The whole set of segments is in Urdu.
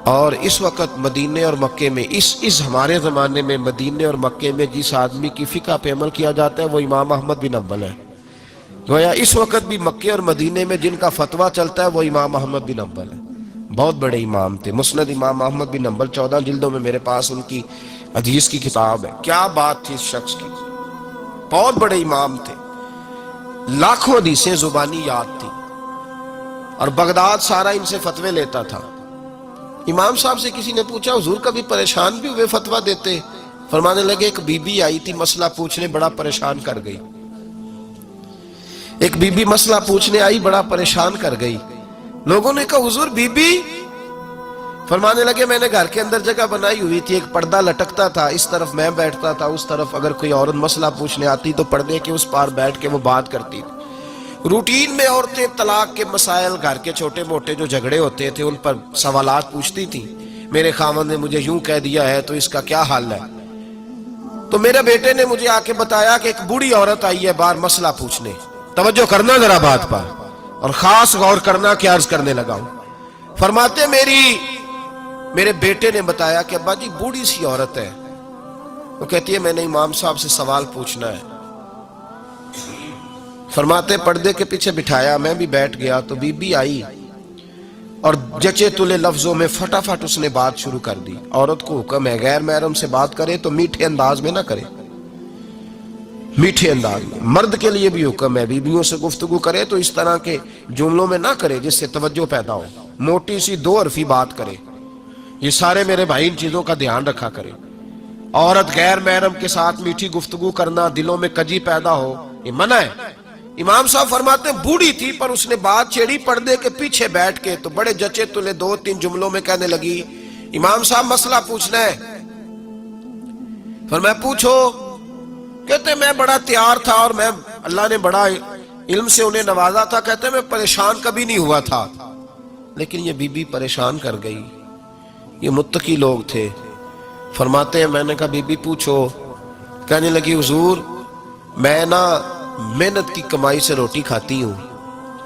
اور اس وقت مدینے اور مکے میں اس ہمارے زمانے میں مدینے اور مکے میں جس آدمی کی فقہ پہ عمل کیا جاتا ہے وہ امام احمد بن حنبل ہے۔ گویا اس وقت بھی مکے اور مدینے میں جن کا فتویٰ چلتا ہے وہ امام احمد بن حنبل ہے۔ بہت بڑے امام تھے، مسند امام احمد بن حنبل 14 جلدوں میں میرے پاس ان کی حدیث کی کتاب ہے۔ کیا بات تھی اس شخص کی، بہت بڑے امام تھے، لاکھوں حدیثیں زبانی یاد تھی، اور بغداد سارا ان سے فتوے لیتا تھا۔ امام صاحب سے کسی نے پوچھا حضور کبھی پریشان بھی ہوئے فتویٰ دیتے؟ فرمانے لگے ایک بی بی آئی تھی مسئلہ پوچھنے، بڑا پریشان کر گئی۔ ایک بی بی مسئلہ پوچھنے آئی، بڑا پریشان کر گئی۔ لوگوں نے کہا حضور بی بی؟ فرمانے لگے میں نے گھر کے اندر جگہ بنائی ہوئی تھی، ایک پردہ لٹکتا تھا، اس طرف میں بیٹھتا تھا، اس طرف اگر کوئی عورت مسئلہ پوچھنے آتی تو پردے کے اس پار بیٹھ کے وہ بات کرتی تھی۔ روٹین میں عورتیں طلاق کے مسائل، گھر کے چھوٹے موٹے جو جھگڑے ہوتے تھے ان پر سوالات پوچھتی تھیں۔ میرے خاوند نے مجھے یوں کہہ دیا ہے تو اس کا کیا حل ہے؟ تو میرے بیٹے نے مجھے آ کے بتایا کہ ایک بوڑھی عورت آئی ہے باہر مسئلہ پوچھنے، توجہ کرنا ذرا بات پر، اور خاص غور کرنا کہ عرض کرنے لگا ہوں۔ فرماتے میرے بیٹے نے بتایا کہ ابا جی بوڑھی سی عورت ہے، وہ کہتی ہے میں نے امام صاحب سے سوال پوچھنا ہے۔ فرماتے پردے کے پیچھے بٹھایا، میں بھی بیٹھ گیا، تو بی بی آئی اور جچے تلے لفظوں میں فٹافٹ اس نے بات شروع کر دی۔ عورت کو حکم ہے غیر محرم سے بات کرے تو میٹھے انداز میں نہ کرے، میٹھے انداز میں۔ مرد کے لیے بھی حکم ہے بیویوں سے گفتگو کرے تو اس طرح کے جملوں میں نہ کرے جس سے توجہ پیدا ہو، موٹی سی دو حرفی بات کرے۔ یہ سارے میرے بھائی ان چیزوں کا دھیان رکھا کرے۔ عورت غیر محرم کے ساتھ میٹھی گفتگو کرنا، دلوں میں کجی پیدا ہو، یہ منع ہے۔ امام صاحب فرماتے ہیں بوڑھی تھی پر اس نے بات چھیڑی پردے کے پیچھے بیٹھ کے، تو بڑے جچے تلے 2-3 جملوں میں کہنے لگی امام صاحب مسئلہ پوچھنا ہے۔ فرمایا پوچھو۔ کہتے میں بڑا تیار تھا اور میں اللہ نے بڑا علم سے انہیں نوازا تھا، کہتے میں پریشان کبھی نہیں ہوا تھا، لیکن یہ بی بی پریشان کر گئی۔ یہ متقی لوگ تھے۔ فرماتے ہیں میں نے کہا بی بی پوچھو۔ کہنے لگی حضور میں محنت کی کمائی سے روٹی کھاتی ہوں،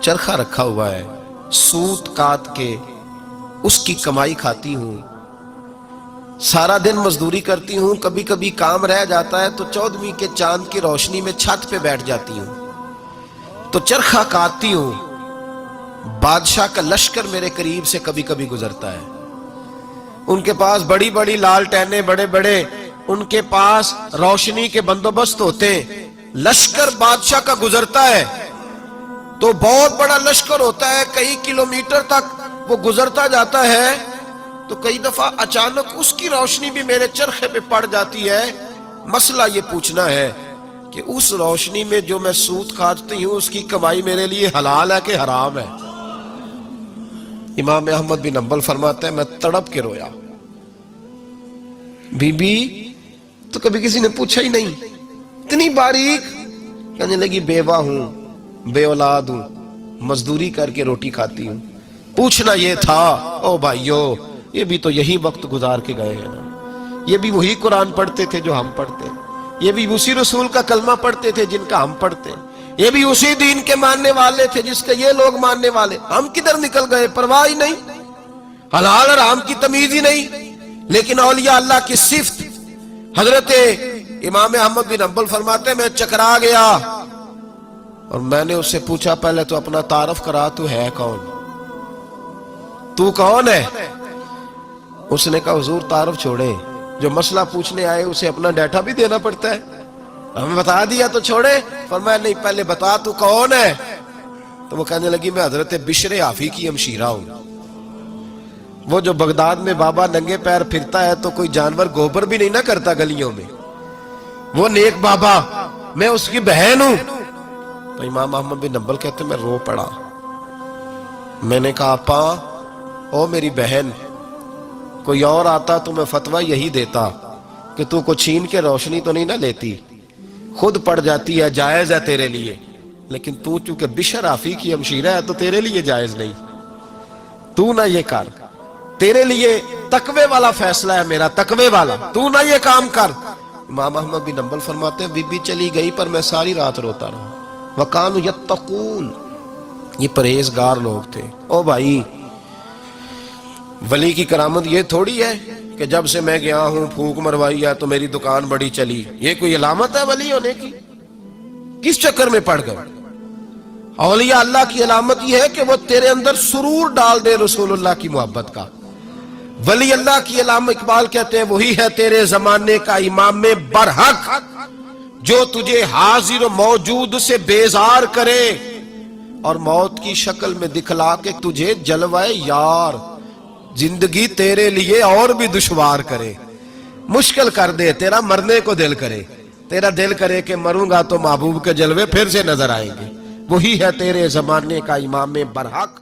چرخہ رکھا ہوا ہے، سوت کاٹ کے اس کی کمائی کھاتی ہوں، سارا دن مزدوری کرتی ہوں، کبھی کبھی کام رہ جاتا ہے تو 14ویں کے چاند کی روشنی میں چھت پہ بیٹھ جاتی ہوں تو چرخہ کاٹتی ہوں۔ بادشاہ کا لشکر میرے قریب سے کبھی کبھی گزرتا ہے، ان کے پاس بڑی بڑی لالٹینیں، بڑے بڑے ان کے پاس روشنی کے بندوبست ہوتے ہیں۔ لشکر بادشاہ کا گزرتا ہے تو بہت بڑا لشکر ہوتا ہے، کئی کلومیٹر تک وہ گزرتا جاتا ہے، تو کئی دفعہ اچانک اس کی روشنی بھی میرے چرخے پہ پڑ جاتی ہے۔ مسئلہ یہ پوچھنا ہے کہ اس روشنی میں جو میں سوت کھاتی ہوں اس کی کمائی میرے لیے حلال ہے کہ حرام ہے؟ امام احمد بن حنبل فرماتے ہیں میں تڑپ کے رویا۔ بی بی تو کبھی کسی نے پوچھا ہی نہیں، اتنی باریک۔ کہنے لگی بیوہ ہوں، بے اولاد ہوں، مزدوری کر کے روٹی کھاتی ہوں۔ پوچھنا یہ تھا او بھائیو، یہ بھی تو یہی وقت گزار کے گئے ہیں نا، یہ بھی وہی قرآن پڑھتے تھے جو ہم پڑھتے، یہ بھی اسی رسول کا کلمہ پڑھتے تھے جن کا ہم پڑھتے، یہ بھی اسی دین کے ماننے والے تھے جس کے یہ لوگ ماننے والے۔ ہم کدھر نکل گئے؟ پرواہ ہی نہیں، حلال اور حرام کی تمیز ہی نہیں۔ لیکن اولیاء اللہ کی صفت، حضرت امام احمد بن حنبل فرماتے ہیں میں چکرا گیا اور میں نے اس سے پوچھا پہلے تو اپنا تعارف کرا، تو ہے کون؟ تو کون ہے؟ اس نے کہا حضور تعارف چھوڑے، جو مسئلہ پوچھنے آئے اسے اپنا ڈیٹا بھی دینا پڑتا ہے، ہمیں بتا دیا تو چھوڑے۔ فرمایا نہیں پہلے بتا تو کون ہے؟ تو وہ کہنے لگی میں حضرت بشر حافی کی ہمشیرہ ہوں، وہ جو بغداد میں بابا ننگے پیر پھرتا ہے تو کوئی جانور گوبر بھی نہیں نہ کرتا گلیوں میں، وہ نیک بابا، میں اس کی بہن ہوں۔ تو امام احمد بن حنبل کہتے میں رو پڑا۔ میں نے کہا آپا او میری بہن، کوئی اور آتا تو میں فتویٰ یہی دیتا کہ تو کو چھین کے روشنی تو نہیں نہ لیتی، خود پڑ جاتی ہے، جائز ہے تیرے لیے، لیکن تو چونکہ بشر حافی کی ہمشیرہ ہے تو تیرے لیے جائز نہیں، تو نہ یہ کر، تیرے لیے تقوی والا فیصلہ ہے میرا، تقوی والا، تو نہ یہ کام کر۔ امام احمد بن حنبل فرماتے ہیں بی بی چلی گئی پر میں ساری رات روتا رہا۔ وَقَانُوا يَتَّقُونَ، یہ پرہیزگار لوگ تھے۔ او بھائی ولی کی کرامت یہ تھوڑی ہے کہ جب سے میں گیا ہوں پھونک مروائی ہے تو میری دکان بڑی چلی. یہ کوئی علامت ہے ولی ہونے کی؟ کس چکر میں پڑ گئے؟ اولیاء اللہ کی علامت یہ ہے کہ وہ تیرے اندر سرور ڈال دے رسول اللہ کی محبت کا. ولی اللہ کی علامت اقبال کہتے ہیں وہی ہے تیرے زمانے کا امام برحق جو تجھے حاضر و موجود سے بیزار کرے اور موت کی شکل میں دکھلا کے تجھے جلوائے یار زندگی تیرے لیے اور بھی دشوار کرے. مشکل کر دے تیرا مرنے کو دل کرے. تیرا دل کرے کہ مروں گا تو محبوب کے جلوے پھر سے نظر آئیں گے. وہی ہے تیرے زمانے کا امام برحق